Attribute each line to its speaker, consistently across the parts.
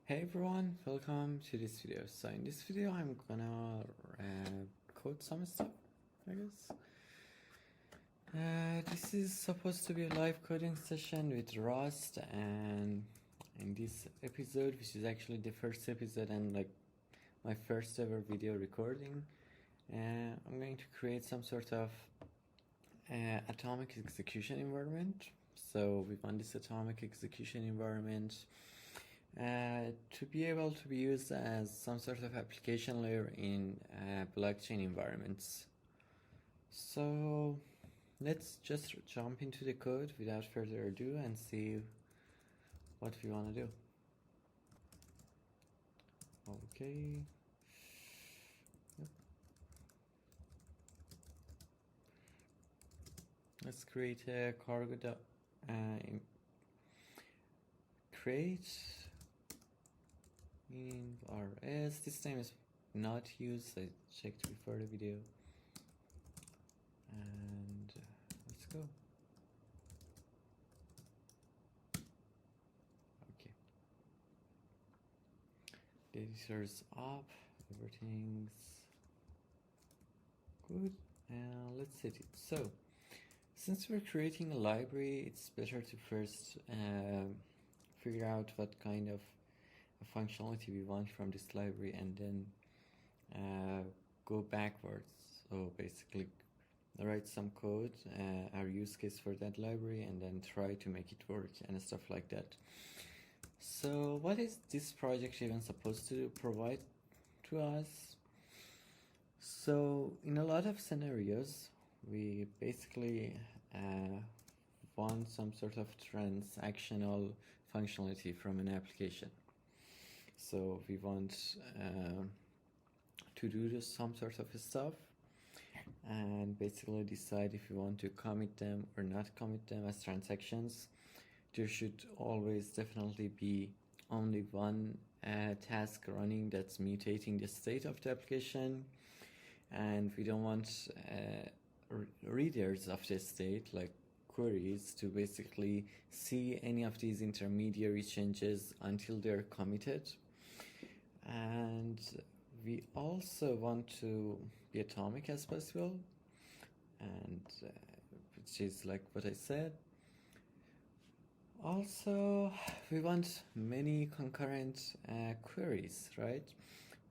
Speaker 1: Hey everyone, welcome to this video. So in this video I'm gonna code some stuff, I guess. This is supposed to be a live coding session with Rust, and in this episode, which is actually the first episode and like my first ever video recording, I'm going to create some sort of atomic execution environment. So we want this atomic execution environment to be able to be used as some sort of application layer in blockchain environments. So let's just jump into the code without further ado and see what we want to do. Okay. Yep. Let's create a cargo create in rs. This time is not used. I checked before the video, and let's go. Okay, the editor's up, everything's good, and let's set it. So since we're creating a library, it's better to first figure out what kind of functionality we want from this library, and then go backwards. So basically write some code, our use case for that library, and then try to make it work and stuff like that. So what is this project even supposed to provide to us? So in a lot of scenarios, we basically want some sort of transactional functionality from an application. So we want to do some sort of stuff and basically decide if we want to commit them or not commit them as transactions. There should always definitely be only one task running that's mutating the state of the application, and we don't want readers of the state, like queries, to basically see any of these intermediary changes until they're committed. And we also want to be atomic as possible, and which is like what I said. Also, we want many concurrent queries, right?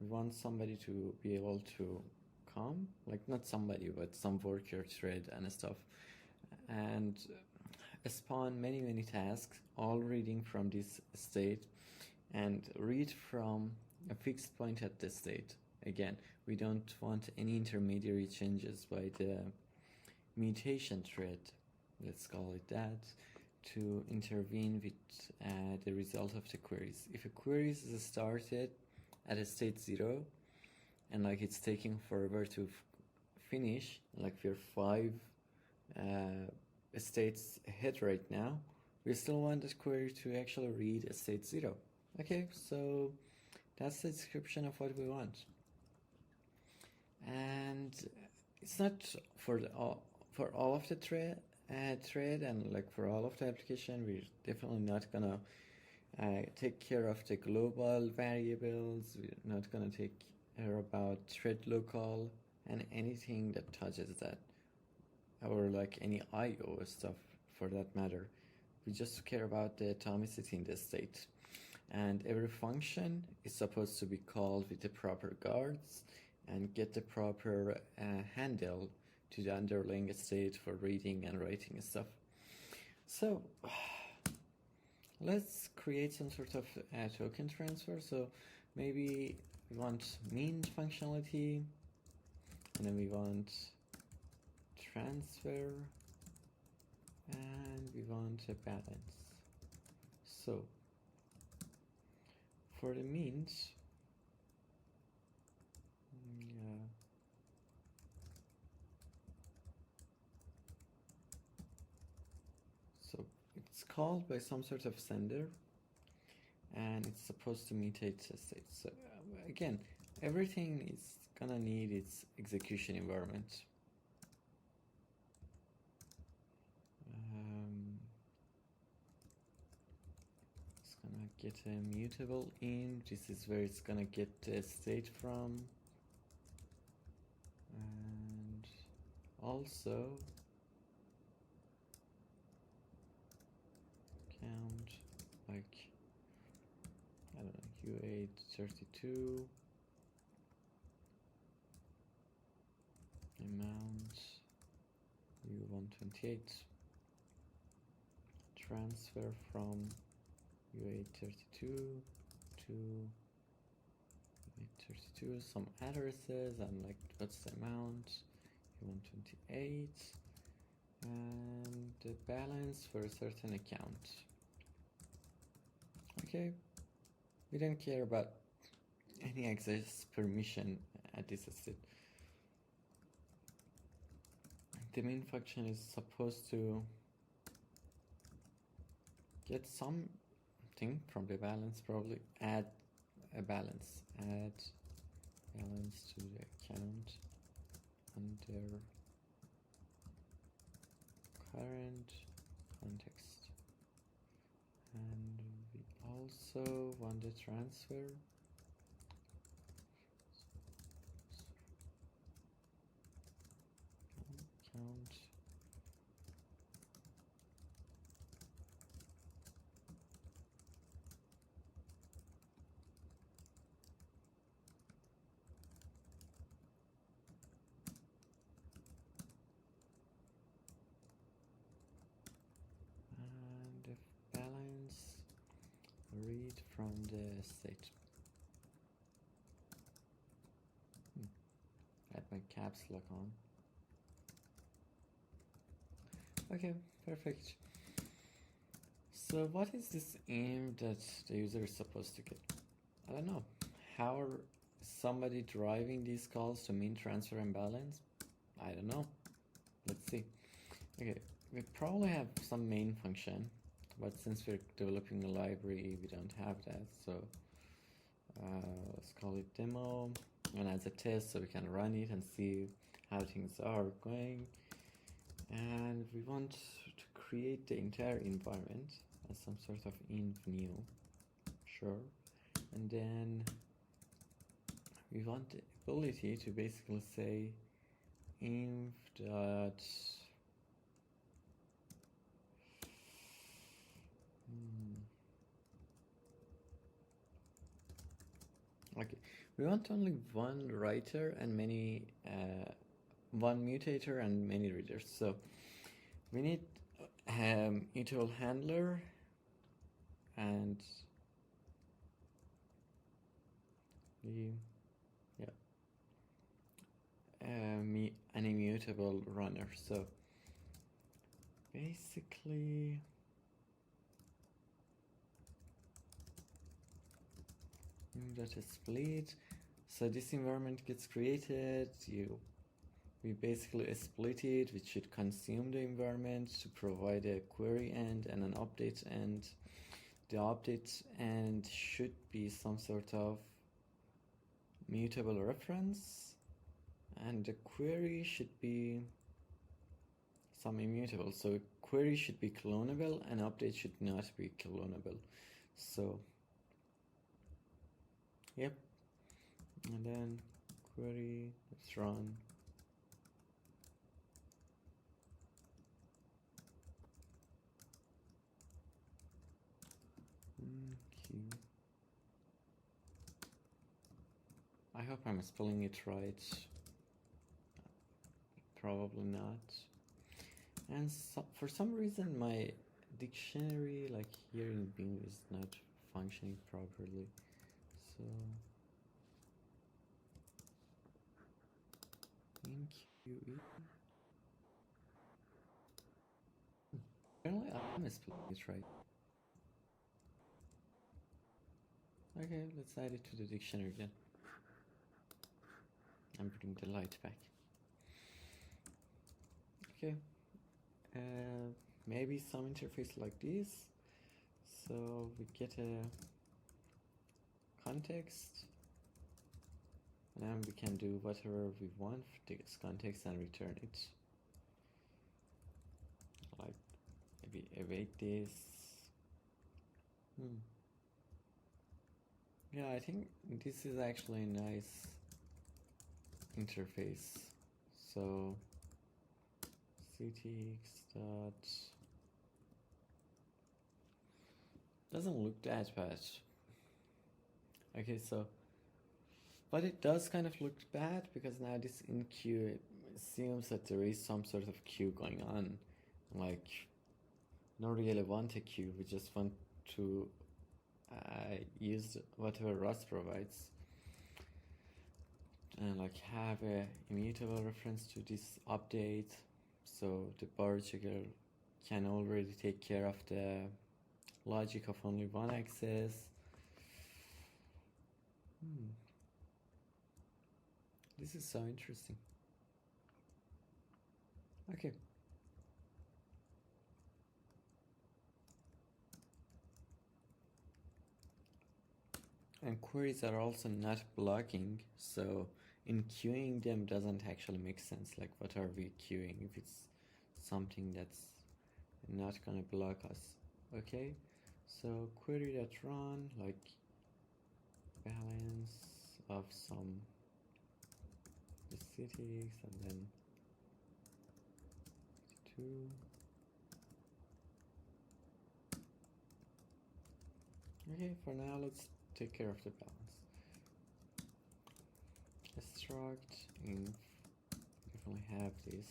Speaker 1: We want somebody to be able to come, like not somebody, but some worker thread and stuff, and spawn many tasks, all reading from this state and read from a fixed point at the state. Again, we don't want any intermediary changes by the mutation thread, let's call it that, to intervene with the result of the queries. If a query is started at a state 0 and like it's taking forever to finish, like we're 5 states ahead right now, we still want the query to actually read a state 0. Okay, so that's the description of what we want. And it's not for all of the thread and like for all of the application. We're definitely not gonna take care of the global variables. We're not gonna take care about thread local and anything that touches that, or like any IO stuff for that matter. We just care about the atomicity in the state. And every function is supposed to be called with the proper guards and get the proper handle to the underlying state for reading and writing stuff. So let's create some sort of token transfer. So maybe we want mint functionality, and then we want transfer, and we want a balance. So for the mint, so it's called by some sort of sender, and it's supposed to mutate the state. So again, everything is gonna need its execution environment. It's gonna get a mutable in. This is where it's gonna get the state from. And also count like, I don't know, U832 amount U128 transfer from U832 to U832 some addresses and like what's the amount U128 and the balance for a certain account. Okay, we don't care about any access permission at this step. The main function is supposed to get something from the balance, probably add a balance, add balance to the account under current context. And we also want the transfer count and the balance read from the state. Add my caps lock on. Okay, perfect. So what is this aim that the user is supposed to get? I don't know. How are somebody driving these calls to mean transfer and balance? I don't know. Let's see. Okay, we probably have some main function, but since we're developing a library, we don't have that. So let's call it demo and as a test so we can run it and see how things are going. And we want to create the entire environment as some sort of env new, sure. And then we want the ability to basically say env dot okay, we want only one writer and many one mutator and many readers. So we need mutable handler and the an immutable runner. So basically data split. So this environment gets created. We basically split it, which should consume the environment to provide a query end and an update end. The update end should be some sort of mutable reference, and the query should be some immutable. So query should be clonable and update should not be clonable. So yep, and then query, let's run. I hope I'm spelling it right. Probably not. And so, for some reason my dictionary, like here in Bing, is not functioning properly. So InQE. Apparently I'm spelling it right. Okay, let's add it to the dictionary then. I'm putting the light back. Okay, maybe some interface like this. So we get a context, and then we can do whatever we want for this context and return it. Like maybe await this. Yeah, I think this is actually a nice interface. So ctx dot doesn't look that bad. Okay, so but it does kind of look bad because now this in queue assumes that there is some sort of queue going on. Like, don't really want a queue, we just want to use whatever Rust provides and like have a immutable reference to this update, so the bar checker can already take care of the logic of only one access. This is so interesting. Okay. And queries are also not blocking, so in queuing them doesn't actually make sense. Like, what are we queuing if it's something that's not gonna block us? Okay, so query.run, like balance of some the cities, and then 2. Okay, for now let's take care of the balance. Struct inf, definitely have this.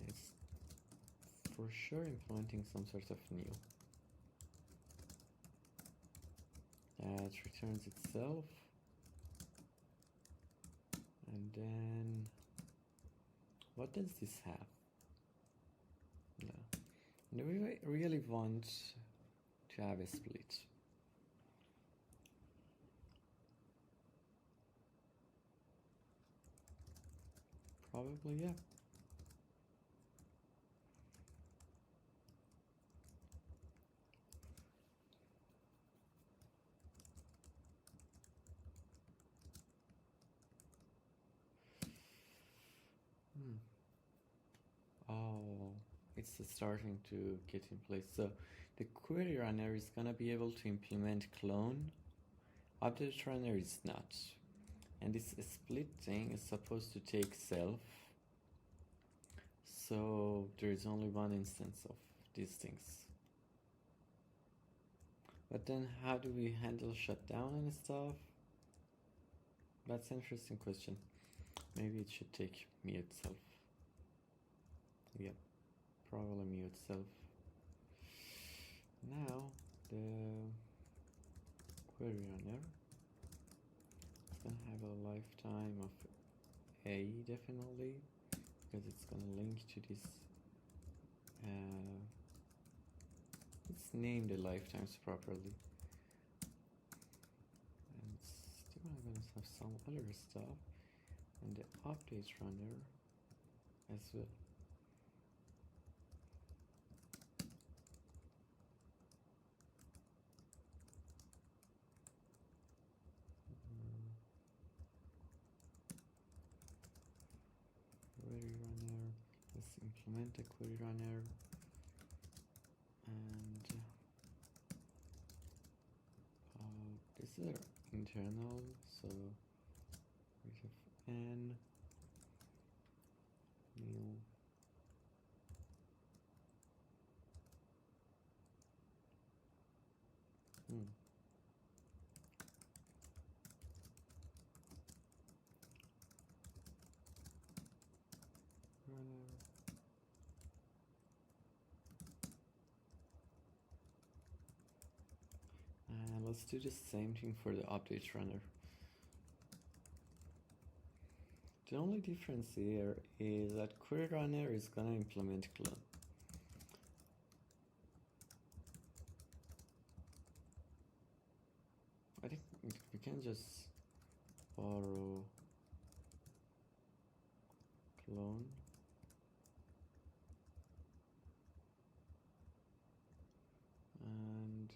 Speaker 1: It's for sure implementing some sort of new that returns itself, and then what does this have? No, do we really want to have a split? Probably, yeah. Oh, it's starting to get in place. So the query runner is gonna be able to implement clone. Update runner is not. And this split thing is supposed to take self. So there is only one instance of these things. But then how do we handle shutdown and stuff? That's an interesting question. Maybe it should take mute self. Yep, probably mute self. Now the query runner is gonna have a lifetime of A definitely, because it's gonna link to this. Let's name the lifetimes properly. And still I'm gonna have some other stuff, and the update runner as well. Query runner. Let's implement a query runner, and this is internal, so we have n new runner. And let's do the same thing for the update runner. The only difference here is that query runner is gonna implement clone. I think we can just borrow clone and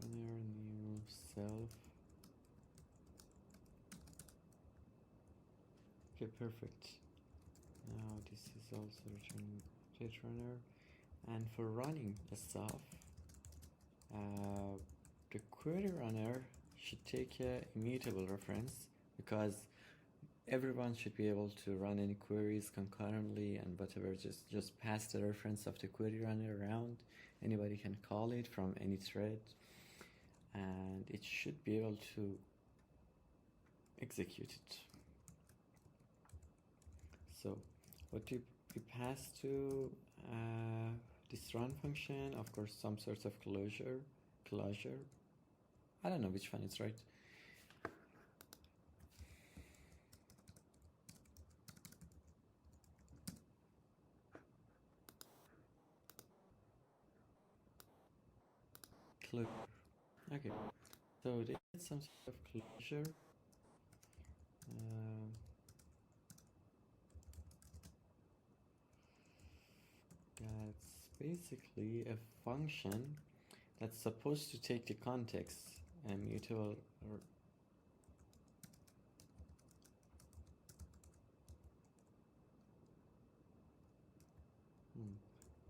Speaker 1: runner new self. Okay, perfect. Now this is also returning update runner. And for running the stuff, the query runner should take a immutable reference, because everyone should be able to run any queries concurrently, and whatever, just pass the reference of the query runner around. Anybody can call it from any thread, and it should be able to execute it. So what do we pass to this run function? Of course, some sort of closure. I don't know which one is right. Closure. Okay, so they get some sort of closure. That's basically a function that's supposed to take the context and mutable or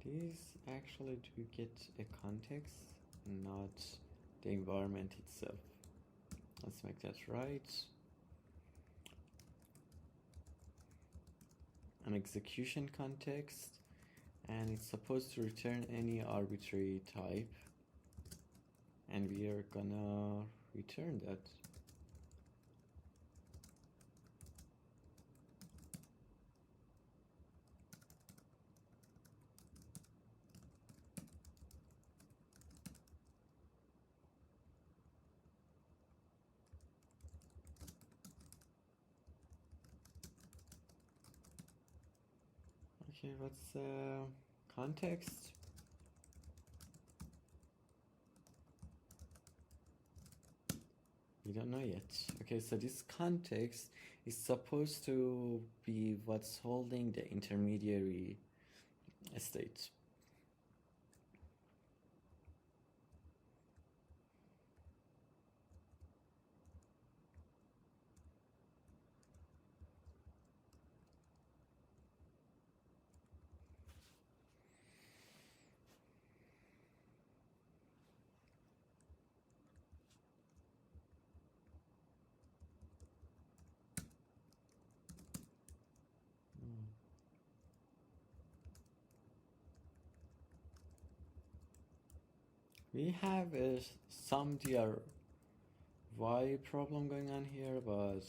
Speaker 1: these actually do get a context, not the environment itself. Let's make that right. An execution context, and it's supposed to return any arbitrary type, and we are gonna return that. Okay, what's context? We don't know yet. Okay, so this context is supposed to be what's holding the intermediary state. We have some DRY problem going on here, but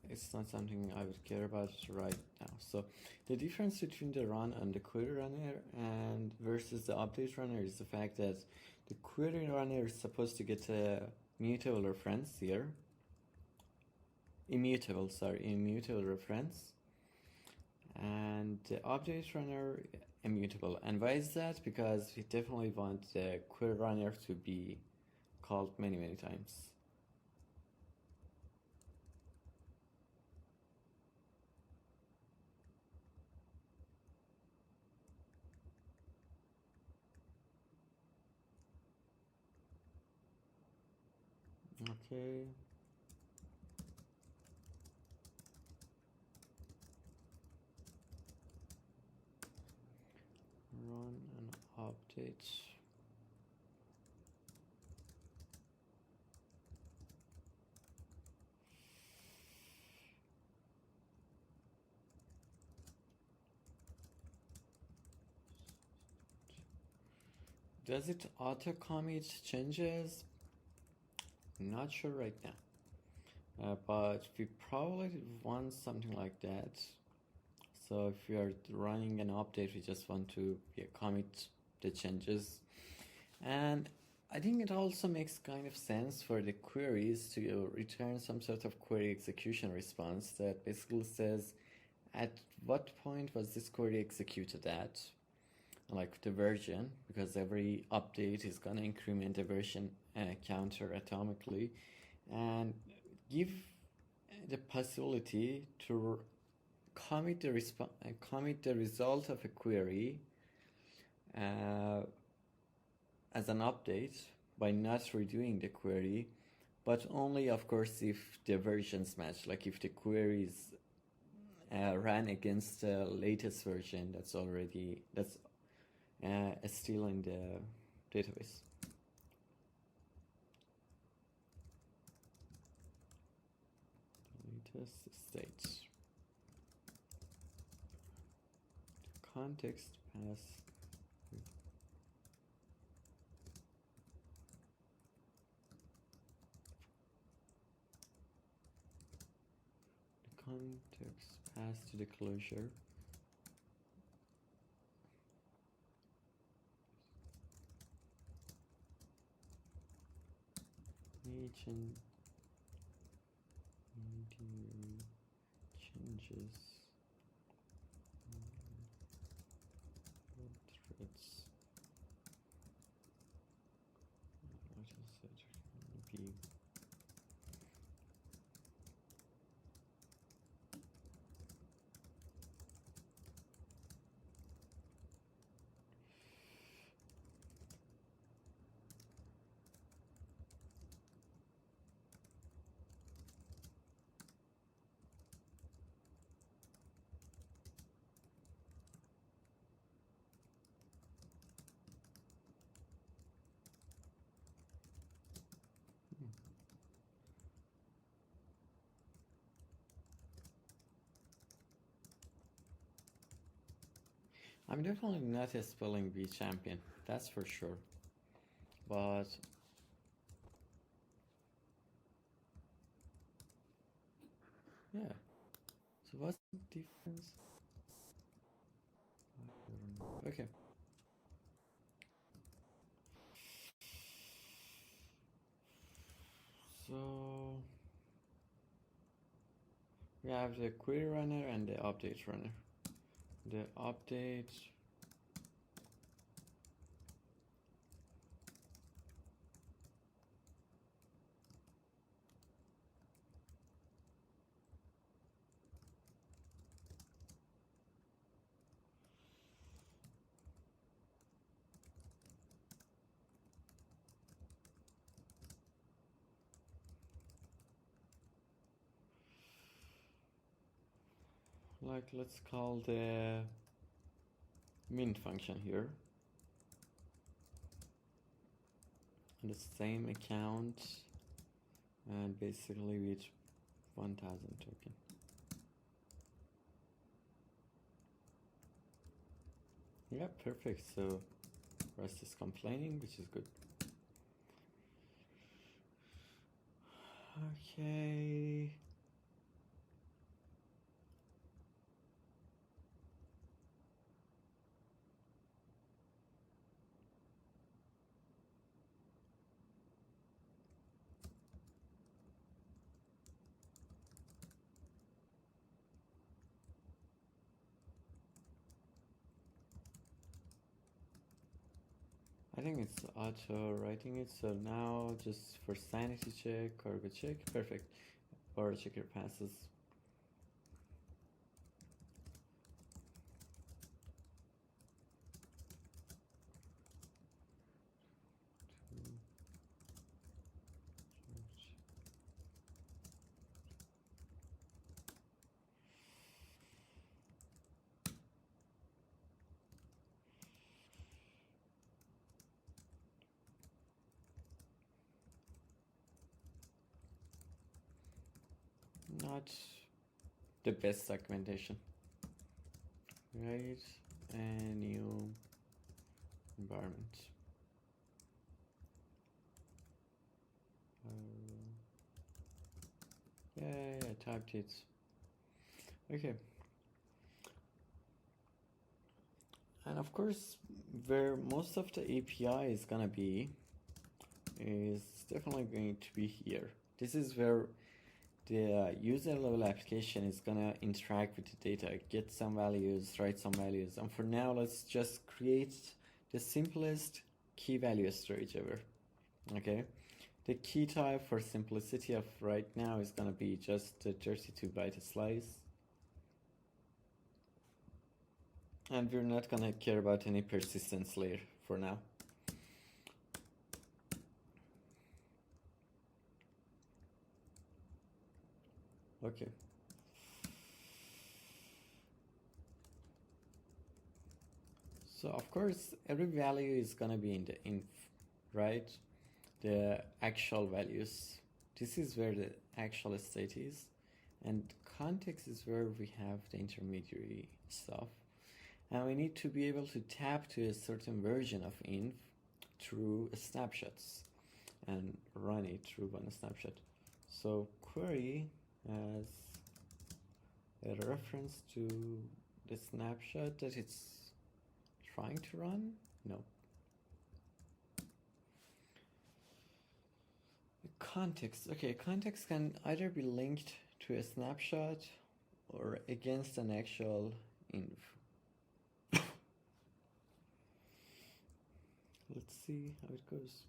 Speaker 1: it's not something I would care about right now. So the difference between the run and the query runner and versus the update runner is the fact that the query runner is supposed to get a immutable reference here. Immutable reference. And the update runner immutable. And why is that? Because we definitely want the query runner to be called many times. Okay. Run and update. Does it auto commit changes? Not sure right now, but we probably want something like that. So if we are running an update, we just want to commit the changes. And I think it also makes kind of sense for the queries to return some sort of query execution response that basically says at what point was this query executed at, like the version, because every update is gonna increment the version counter atomically, and give the possibility to commit the result of a query as an update by not redoing the query, but only of course if the versions match, like if the queries ran against the latest version that's still in the database. Latest state. Context pass. The context pass to the closure. Agent changes threads. What is it? Be I'm definitely not a spelling bee champion, that's for sure. But yeah. So what's the difference? Okay. So we have the query runner and the update runner. The update like let's call the min function here. On the same account and basically with 1000 token. Yeah, perfect. So Rust is complaining, which is good. Okay. I think it's auto writing it, so now just for sanity check, cargo check, perfect. Or checker passes. Not the best segmentation. Right, a new environment. Yeah, I typed it. Okay. And of course, where most of the API is gonna be is definitely going to be here. This is where the user level application is gonna interact with the data, get some values, write some values. And for now, let's just create the simplest key value storage ever. Okay. The key type for simplicity of right now is gonna be just the 32-byte slice. And we're not gonna care about any persistence layer for now. Okay. So of course, every value is gonna be in the inf, right? The actual values. This is where the actual state is, and context is where we have the intermediary stuff. And we need to be able to tap to a certain version of inf through snapshots and run it through one snapshot. So query has a reference to the snapshot that it's trying to run? No. Context. Okay, context can either be linked to a snapshot or against an actual inf. Let's see how it goes.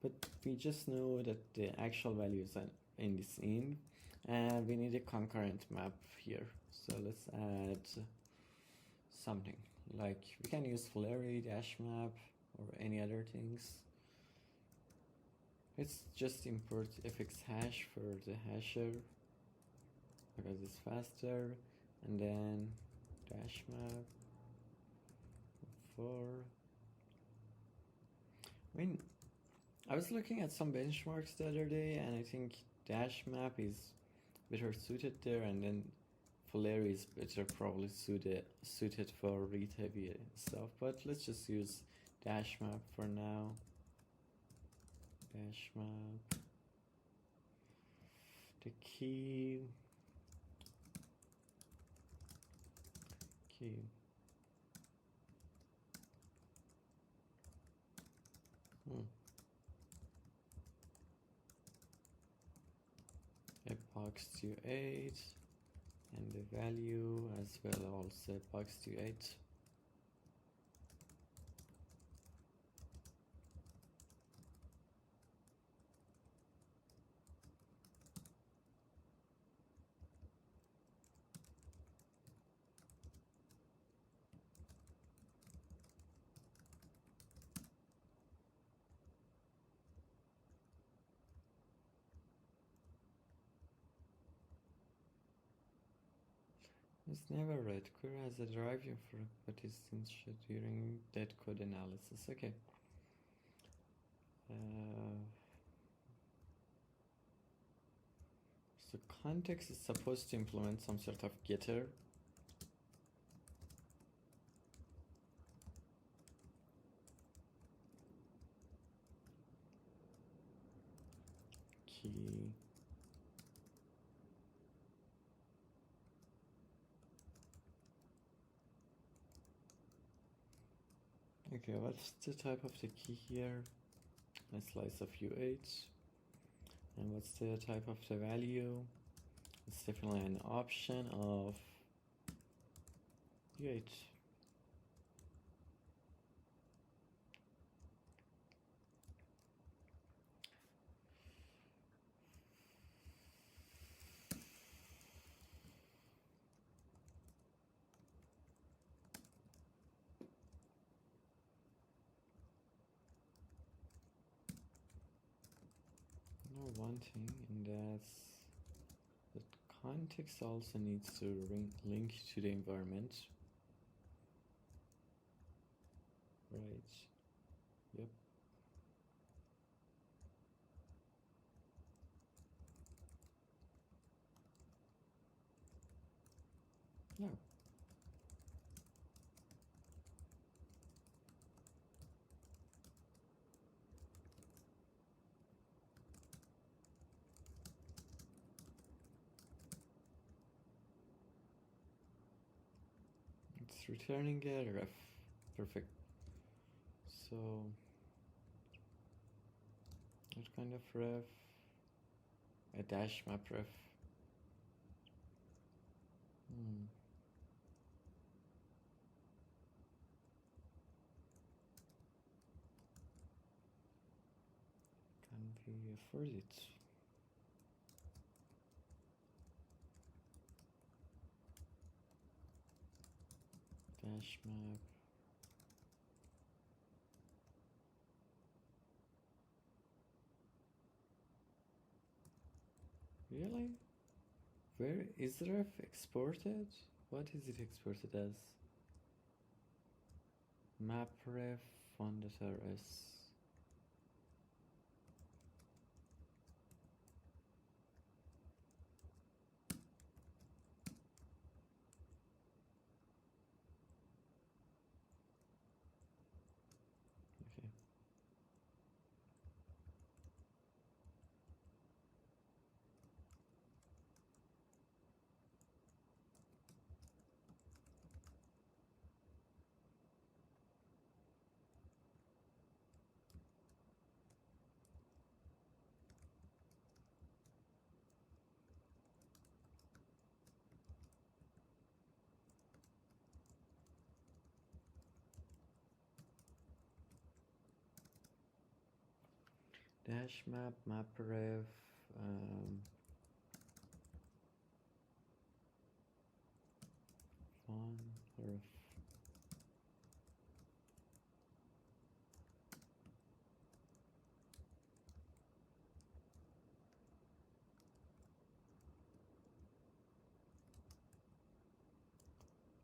Speaker 1: But we just know that the actual values are in this inf, and we need a concurrent map here. So let's add something like we can use Flaherty dash map or any other things. Let's just import fx hash for the hasher because it's faster, and then dash map for. I mean, I was looking at some benchmarks the other day, and I think dash map is better suited there, and then Flaherty is better probably suited for read heavy stuff. But let's just use dash map for now. Dash map. The key. Epochs to 8, and the value as well also epochs to 8. It's never read. Query has a driver for but is instead during dead code analysis. Okay. So context is supposed to implement some sort of getter. Key. Okay, what's the type of the key here? A slice of U8. And what's the type of the value? It's definitely an option of U8. One thing, and that's that context also needs to link to the environment. Right. Yep. No. It's returning a ref. Perfect. So, what kind of ref? A dash map ref. Can we afford it? Dash map. Really? Where is ref exported? What is it exported as? mapref font.rs. Okay. Dash map, mapref, font ref.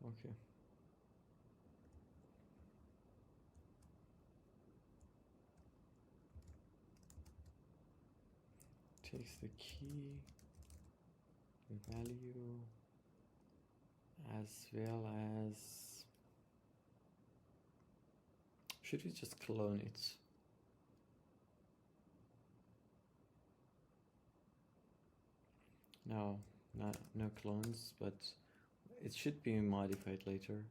Speaker 1: Okay. Takes the key, the value, as well as, should we just clone it? No, no clones, but it should be modified later,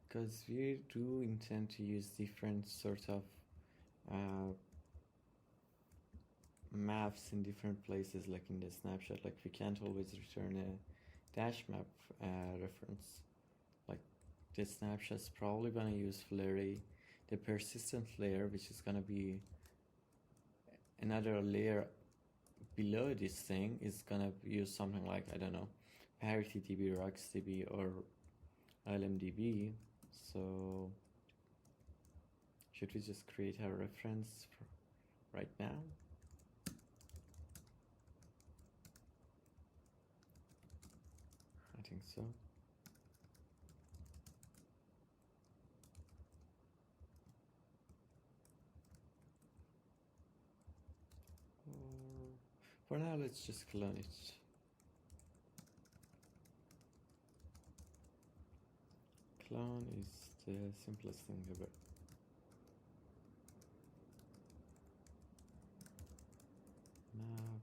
Speaker 1: because we do intend to use different sort of maps in different places, like in the snapshot. Like we can't always return a dash map reference. Like the snapshot's probably gonna use Flurry, the persistent layer, which is gonna be another layer below this thing, is gonna use something like, I don't know, ParityDB, RocksDB, or LMDB. So should we just create a reference for right now? I think so. For now, let's just clone it. Clone is the simplest thing ever. Map.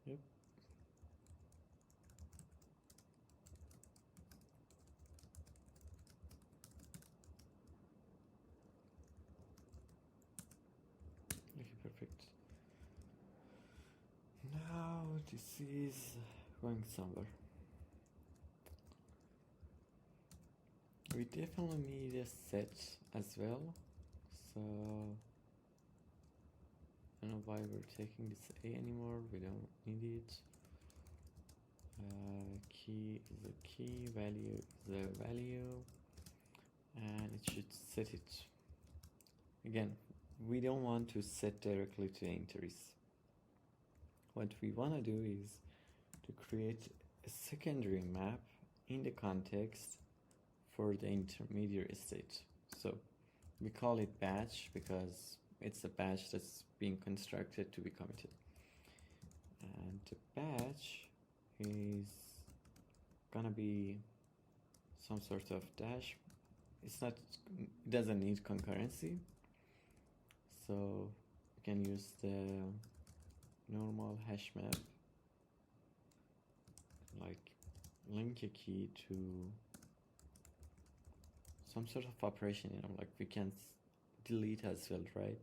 Speaker 1: Yep. Okay, perfect. Now this is going somewhere. We definitely need a set as well. So I don't know why we're taking this A anymore. We don't need it. Key is a key, value is a value, and it should set it. Again, we don't want to set directly to entries. What we want to do is to create a secondary map in the context for the intermediary state. So we call it batch because it's a batch that's being constructed to be committed. And the batch is gonna be some sort of dash. It doesn't need concurrency. So we can use the normal hash map, like link a key to some sort of operation, like we can delete as well, right?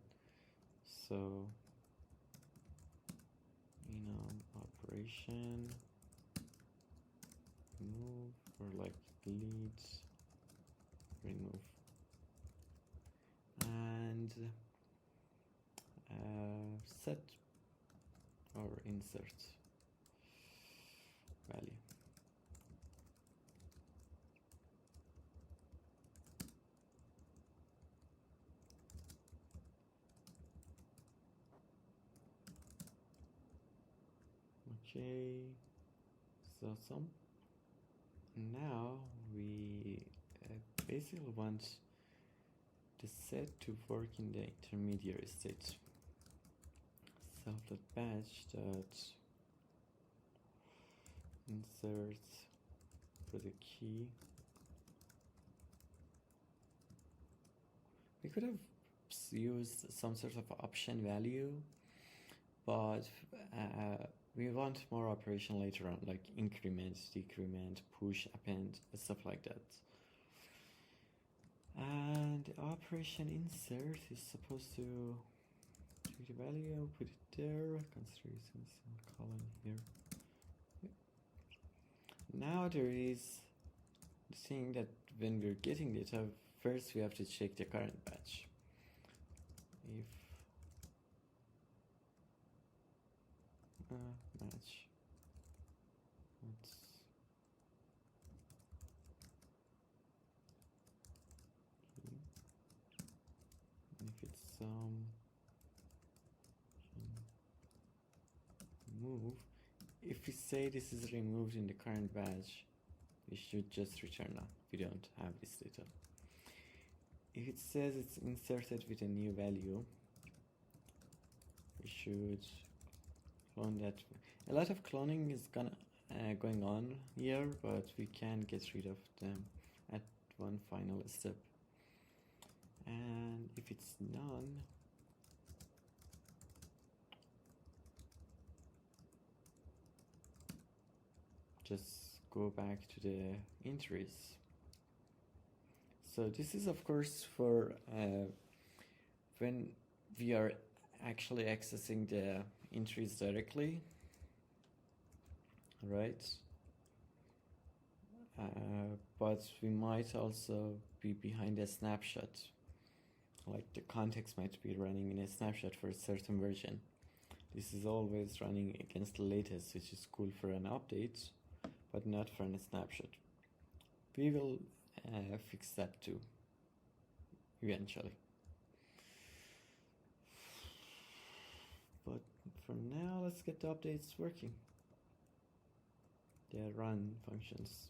Speaker 1: So operation remove, or like delete, remove, and set or insert value. Okay, so awesome. Now we basically want the set to work in the intermediary state. Self.batch dot insert for the key. We could have used some sort of option value, but we want more operation later on, like increment, decrement, push, append, stuff like that. And the operation insert is supposed to take the value, put it there, consider using some column here. Yep. Now there is the thing that when we're getting data, first we have to check the current batch. If match, if it's move, if we say this is removed in the current batch, we should just return none. We don't have this data. If it says it's inserted with a new value, we should clone that. A lot of cloning is going on here, but we can get rid of them at one final step. And if it's none, just go back to the entries. So this is of course for when we are actually accessing the entries directly, right? But we might also be behind a snapshot, like the context might be running in a snapshot for a certain version. This is always running against the latest, which is cool for an update, but not for a snapshot. We will fix that too, eventually. But for now, let's get the updates working. The run functions.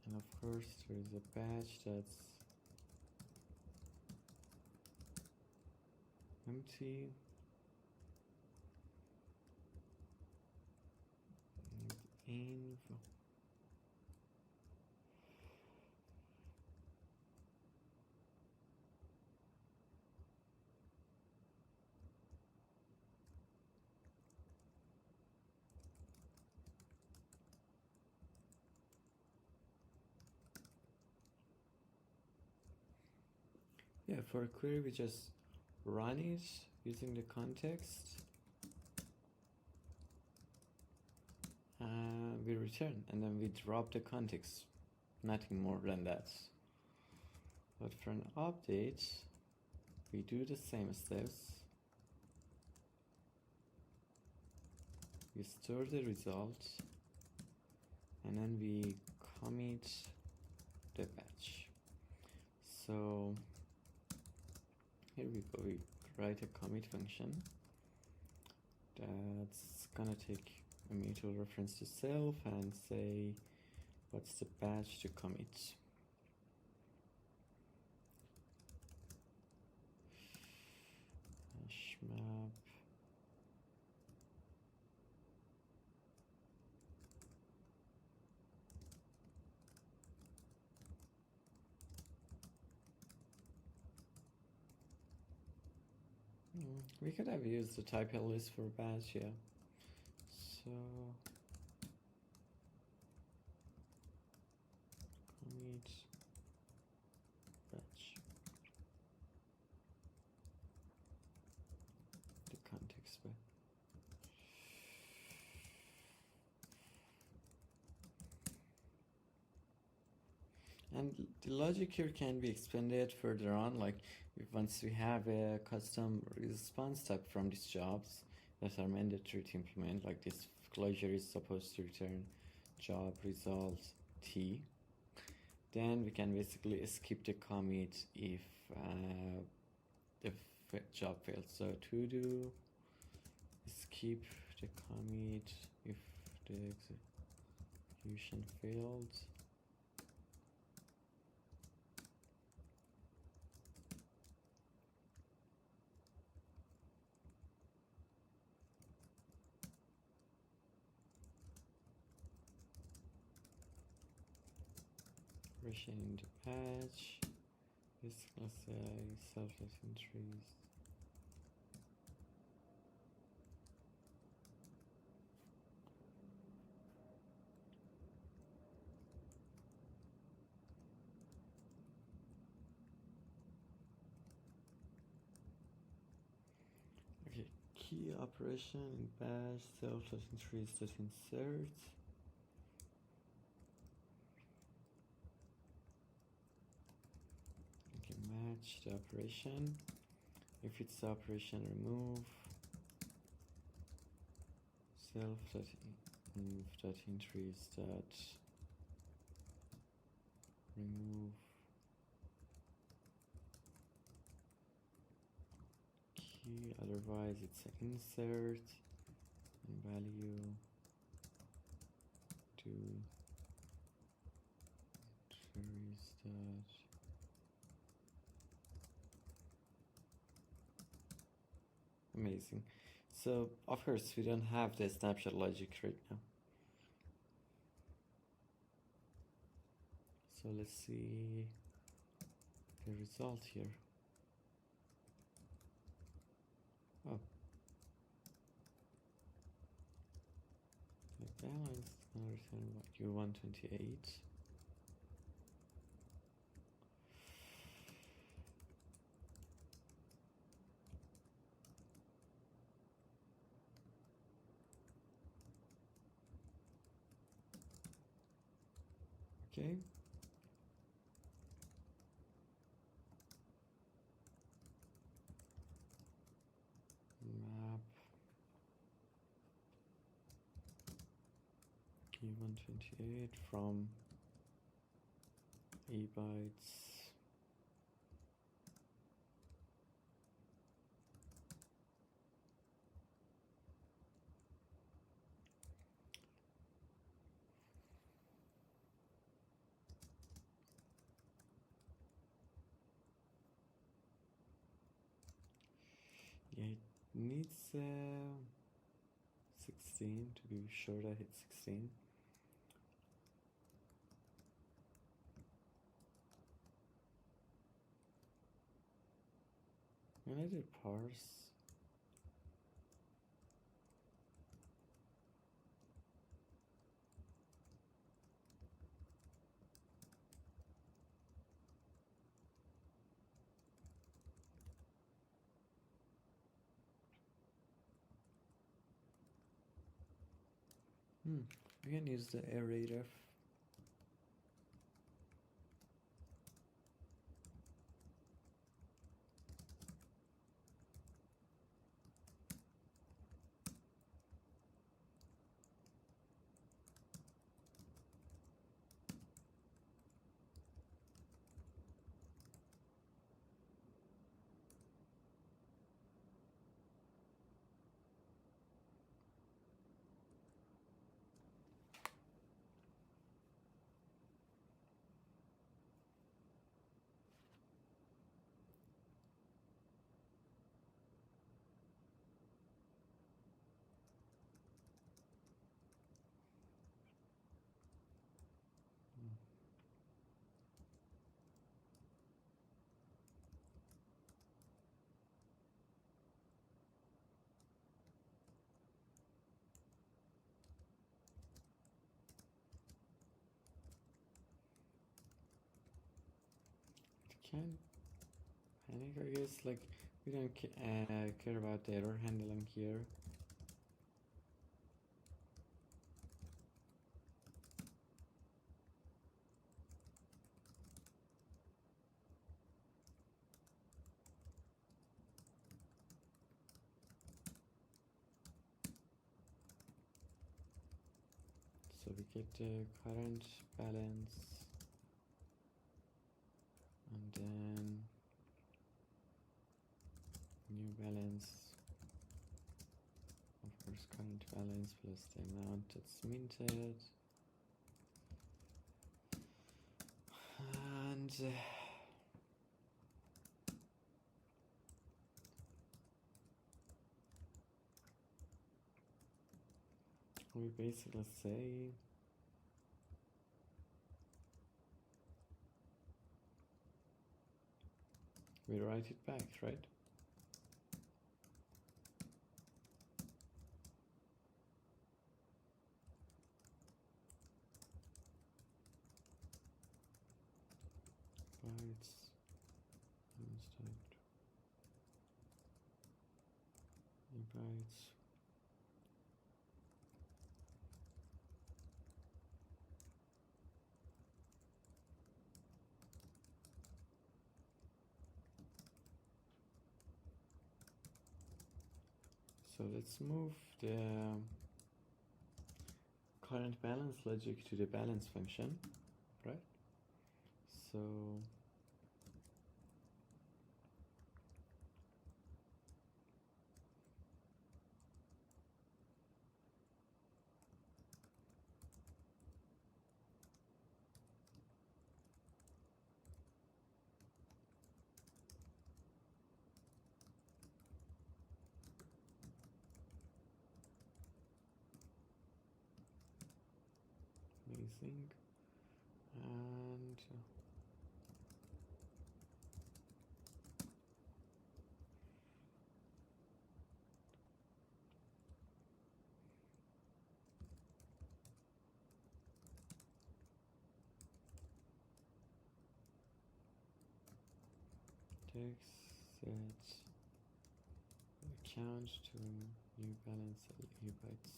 Speaker 1: And of course there is a batch that's empty. Info. Yeah, for a query we just run it using the context. We return and then we drop the context, nothing more than that. But for an update, we do the same steps. We store the result and then we commit the batch. So Here we go. We write a commit function that's gonna take a mutual reference to self and say what's the badge to commit. Hash map. We could have used the type list for badge, yeah. So commit batch, the context bar. And the logic here can be expanded further on, like once we have a custom response type from these jobs that are mandatory to implement, like this closure is supposed to return job result T, then we can basically skip the commit if the job fails. So to do skip the commit if the execution failed. In the patch, this class selfless entries. Okay, key operation in bash selfless entries that insert. Match the operation. If it's the operation, remove self that move that entries that remove key. Otherwise, it's an insert and value to entries that. Amazing. So of course we don't have the snapshot logic right now. So let's see the result here. Oh, the balance now return what U128. Okay. Map U128 from E bytes. Yeah, it needs 16 to be sure that it's 16. When I did parse, we can use the array ref. can't panic, I guess. Like, we don't care about the error handling here. So we get the current balance, and then new balance, of course current balance plus the amount that's minted, and we basically say we write it back, right? Bytes instead bytes. So let's move the current balance logic to the balance function, right? So amazing. And text set account to new balance bytes.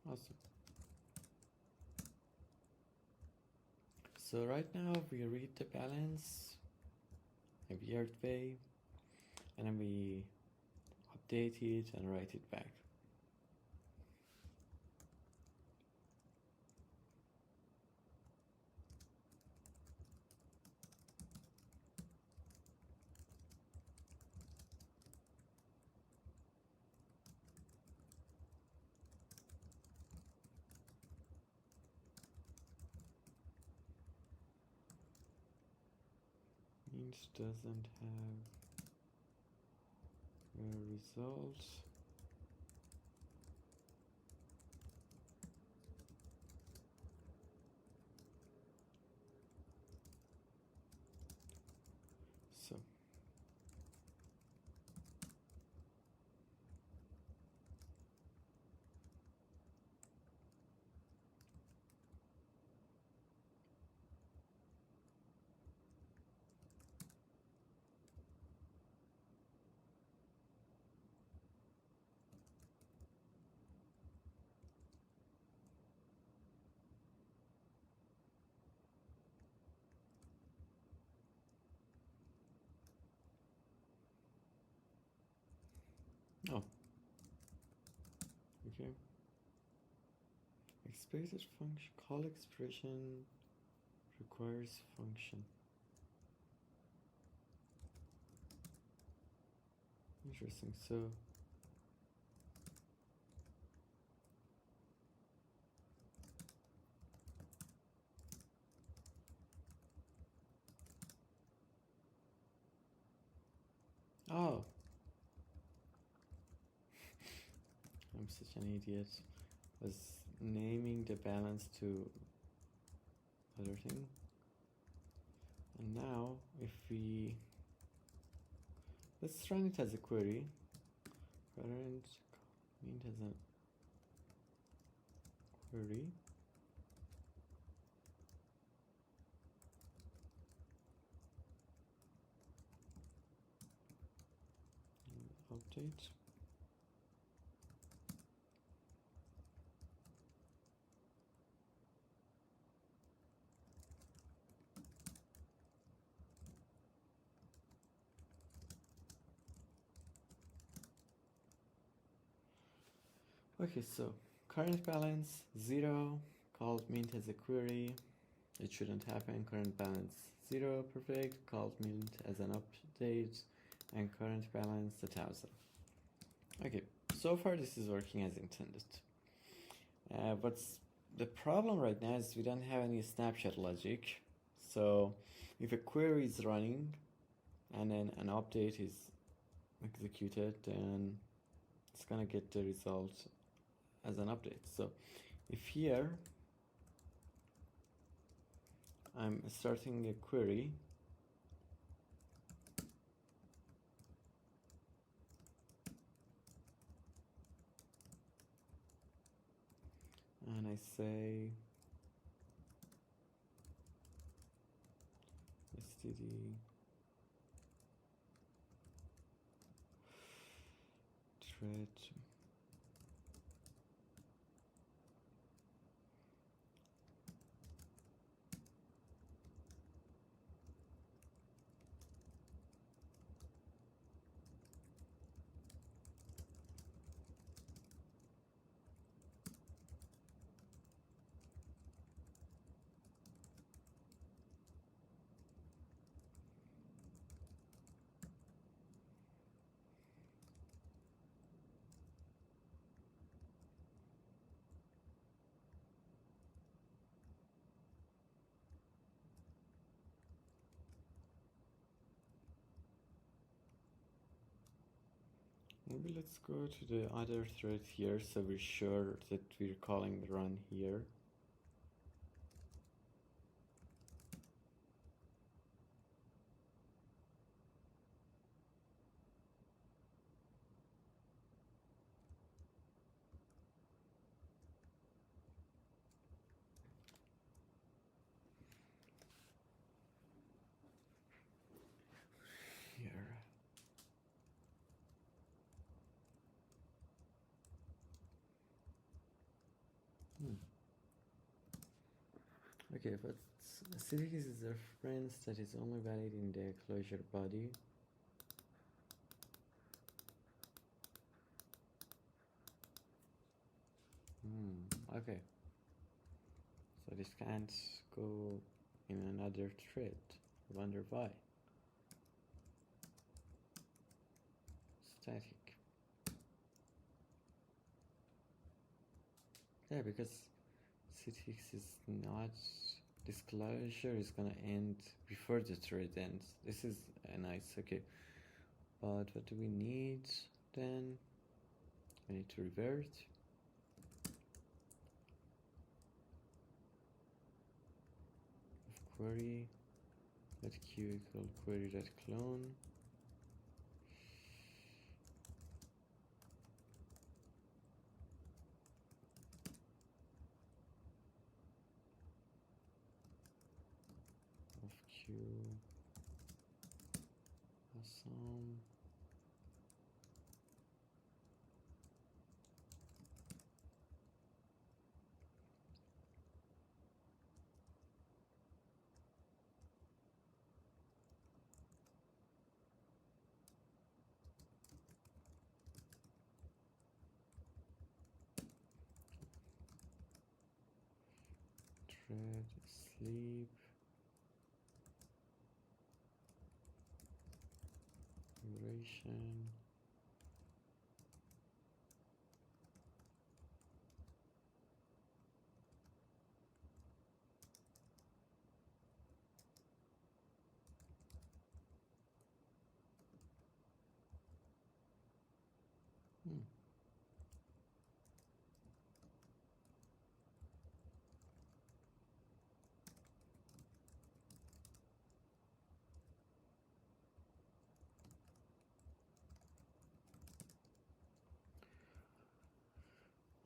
Speaker 1: Awesome. So right now we read the balance a weird way, and then we update it and write it back. Int doesn't have a result. So oh, okay. Expected function call expression requires function. Interesting. So oh, I'm such an idiot. Was naming the balance to other thing. And now if let's run it as a query. Current Mint as a query. Update. Okay, so current balance 0, called mint as a query. It shouldn't happen. Current balance 0, perfect, called mint as an update, and current balance 1000. Okay, so far this is working as intended. What's the problem right now is we don't have any snapshot logic. So if a query is running and then an update is executed, then it's gonna get the result as an update. So if here I'm starting a query, and I say std thread maybe let's go to the other thread here so we're sure that we're calling run here. Here. Okay, but acidic is a reference that is only valid in the closure body. Okay. So this can't go in another thread. I wonder why. Static. Yeah, because C6 is not, disclosure is gonna end before the thread ends. This is nice, okay. But what do we need then? We need to revert. Of query, let q equal query.clone. Of q awesome. Thread sleep duration.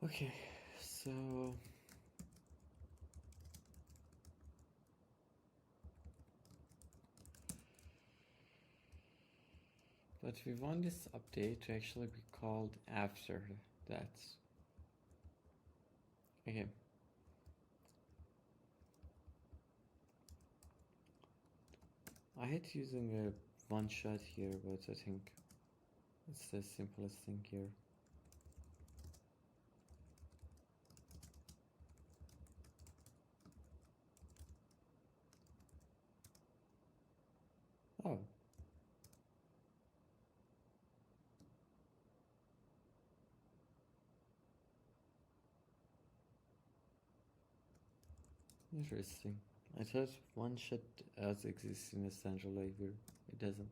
Speaker 1: Okay, so but we want this update to actually be called after that. Okay. I hate using a one shot here, but I think it's the simplest thing here. Oh. Interesting. I thought one shot as exists in a central library. It doesn't.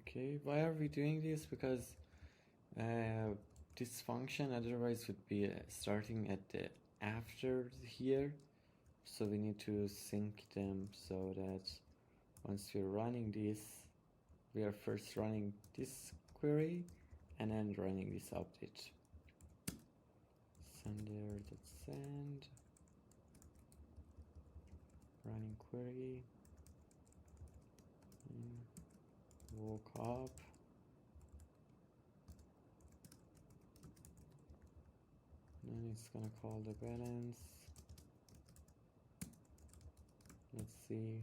Speaker 1: Okay, why are we doing this? Because this function otherwise would be starting at the after here, so we need to sync them so that once we're running this, we are first running this query and then running this update. Sender.send running query, woke up, then it's gonna call the balance. Let's see.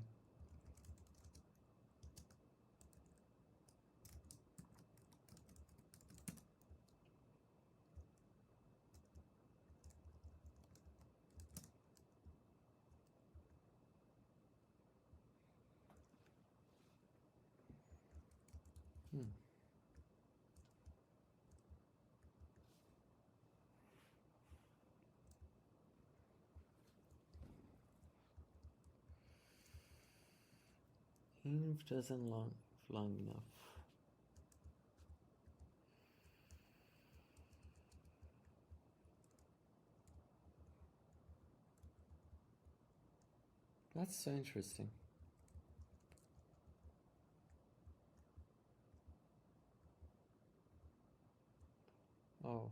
Speaker 1: Inv doesn't long enough. That's so interesting. Oh.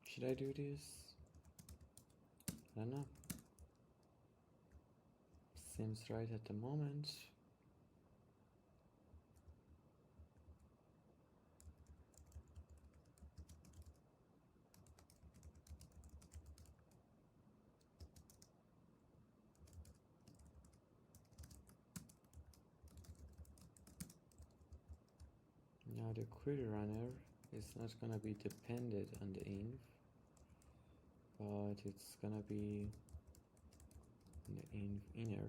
Speaker 1: Should I do this? I don't know. Seems right at the moment. Now the query runner is not gonna be dependent on the inv, but it's gonna be in the inv inner.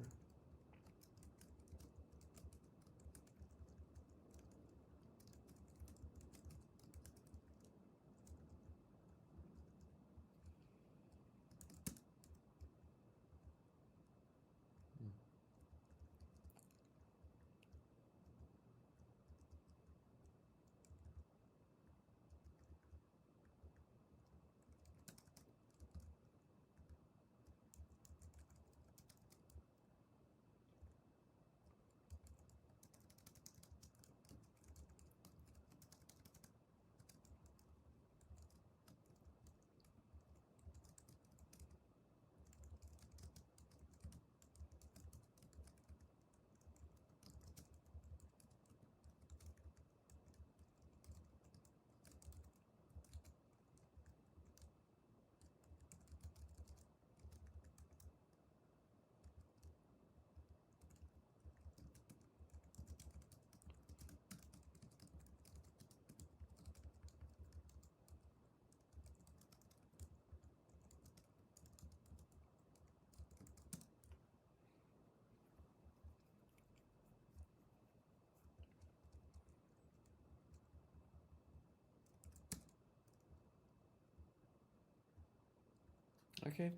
Speaker 1: Okay.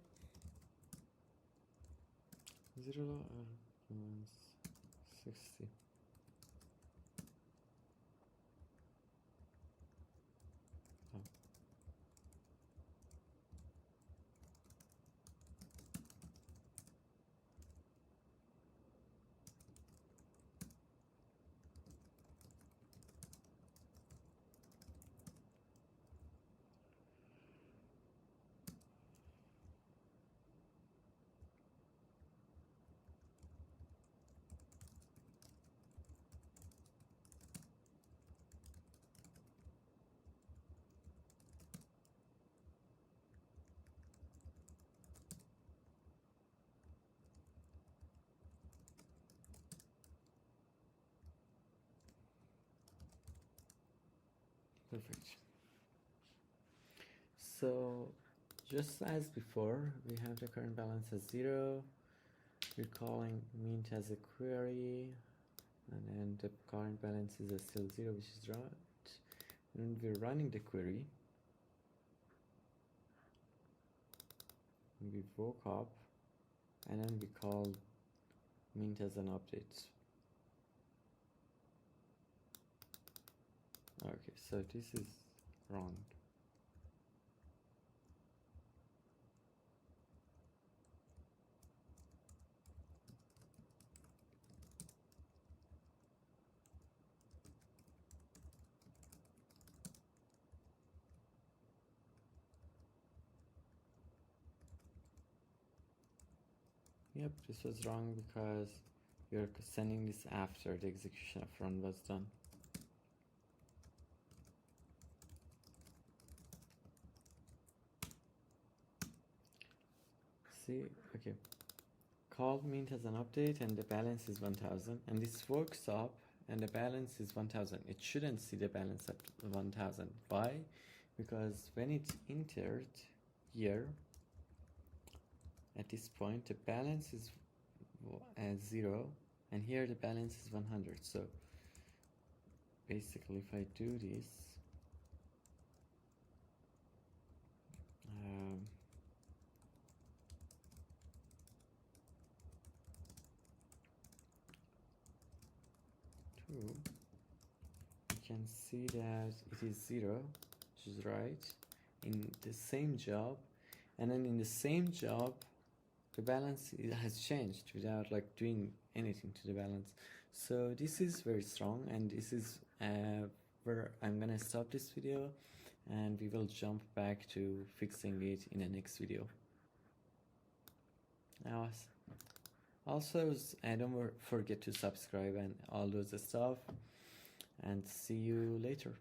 Speaker 1: 0 arguments 60. Oh. Perfect. So just as before, we have the current balance as 0. We're calling mint as a query, and then the current balance is still 0, which is right. And we're running the query. We woke up, and then we call mint as an update. Okay, so this is wrong. Yep, this was wrong because you're sending this after the execution of run was done. See, okay. Call mint as an update and the balance is 1000, and this works up and the balance is 1000. It shouldn't see the balance at 1000. Why? Because when it entered here, at this point, the balance is at 0, and here the balance is 100. So basically, if I do this, you can see that it is 0, which is right, in the same job, and then in the same job the balance has changed without like doing anything to the balance. So this is very strong, and this is where I'm gonna stop this video, and we will jump back to fixing it in the next video. Now, also don't forget to subscribe and all those stuff, and see you later.